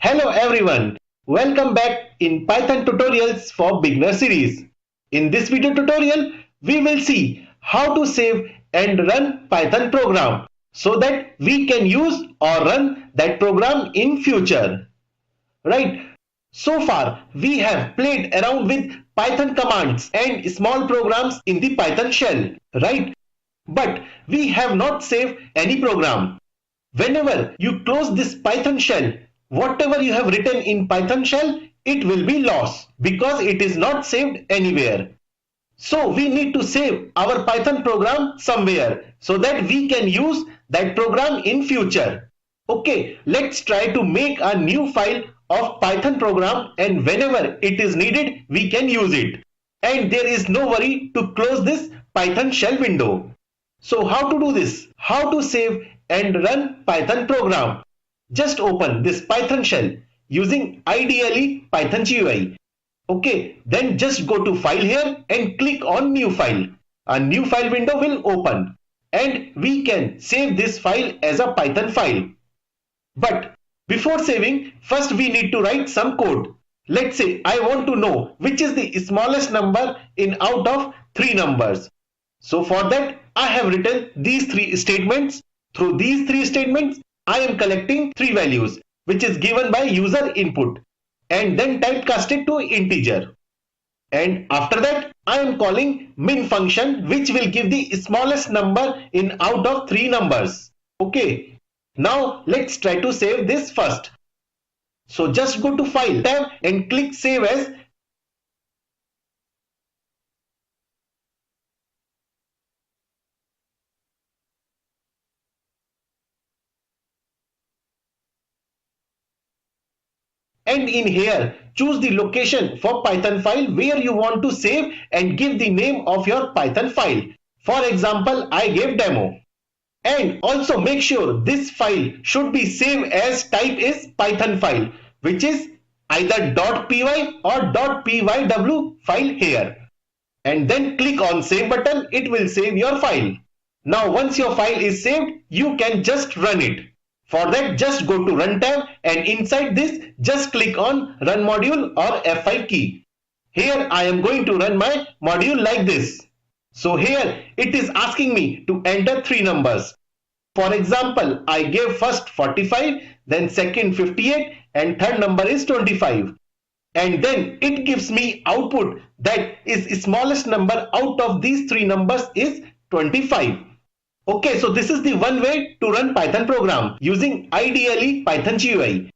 Hello everyone, welcome back in Python tutorials for beginner series. In this video tutorial, we will see how to save and run Python program so that we can use or run that program in future. Right? So far, we have played around with Python commands and small programs in the Python shell, right? But we have not saved any program. Whenever you close this Python shell, whatever you have written in Python shell, it will be lost because it is not saved anywhere. So we need to save our Python program somewhere so that we can use that program in future. Okay, let's try to make a new file of Python program, and whenever it is needed, we can use it. And there is no worry to close this Python shell window. So how to do this? How to save and run Python program? Just open this Python shell using IDLE Python GUI. Okay, then just go to file here and click on new file. A new file window will open and we can save this file as a Python file. But before saving, first we need to write some code. Let's say I want to know which is the smallest number in out of three numbers. So for that, I have written these three statements. Through these three statements, I am collecting three values, which is given by user input, and then typecasted to integer. And after that, I am calling min function, which will give the smallest number in out of three numbers. Okay. Now let's try to save this first. So just go to File tab and click Save As. And in here, choose the location for Python file where you want to save and give the name of your Python file. For example, I gave demo. And also make sure this file should be saved as type is Python file, which is either .py or .pyw file here. And then click on Save button, it will save your file. Now once your file is saved, you can just run it. For that, just go to Run tab and inside this, just click on Run Module or F5 key. Here I am going to run my module like this. So here it is asking me to enter three numbers. For example, I gave first 45, then second 58, and third number is 25. And then it gives me output that is smallest number out of these three numbers is 25. Okay, so this is the one way to run Python program using IDLE Python GUI.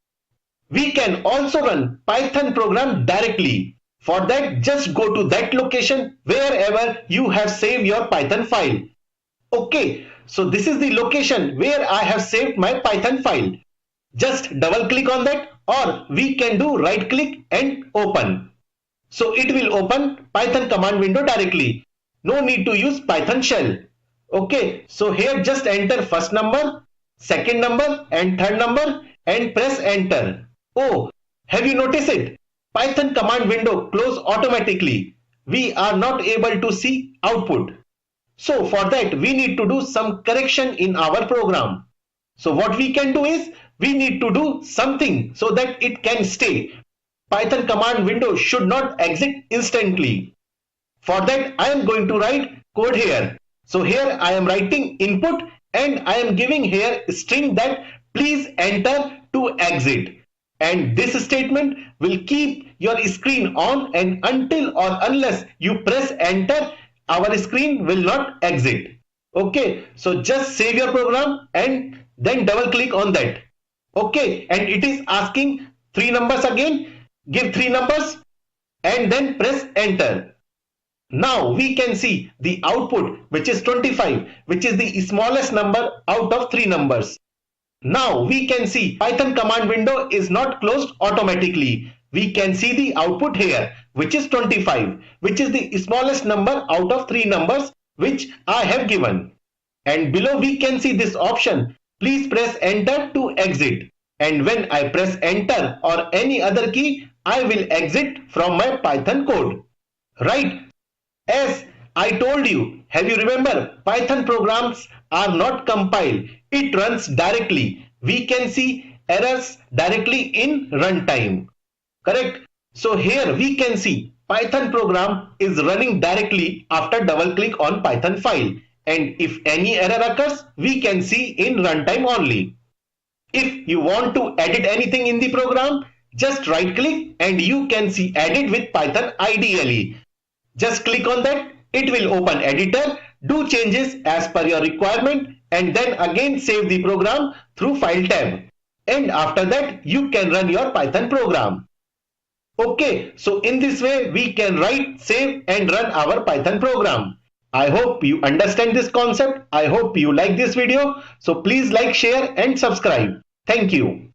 We can also run Python program directly. For that, just go to that location wherever you have saved your Python file. Okay, so this is the location where I have saved my Python file. Just double click on that, or we can do right click and open. So it will open Python command window directly. No need to use Python shell. Okay, so here just enter first number, second number and third number and press enter. Oh, have you noticed it? Python command window close automatically. We are not able to see output. So for that we need to do some correction in our program. So what we can do is we need to do something so that it can stay. Python command window should not exit instantly. For that I am going to write code here. So here I am writing input and I am giving here a string that please enter to exit. And this statement will keep your screen on, and until or unless you press enter, our screen will not exit. Okay, so just save your program and then double click on that. Okay, and it is asking three numbers again. Give three numbers and then press enter. Now we can see the output, which is 25, which is the smallest number out of three numbers. Now we can see Python command window is not closed automatically. We can see the output here, which is 25, which is the smallest number out of three numbers which I have given. And below we can see this option, please press enter to exit. And when I press enter or any other key, I will exit from my Python code. Right? As I told you, have you remember, Python programs are not compiled. It runs directly. We can see errors directly in runtime. Correct? So here we can see Python program is running directly after double click on Python file. And if any error occurs, we can see in runtime only. If you want to edit anything in the program, just right click and you can see edit with Python IDLE. Just click on that, it will open editor, do changes as per your requirement and then again save the program through file tab. And after that you can run your Python program. Okay, so in this way we can write, save and run our Python program. I hope you understand this concept. I hope you like this video. So please like, share and subscribe. Thank you.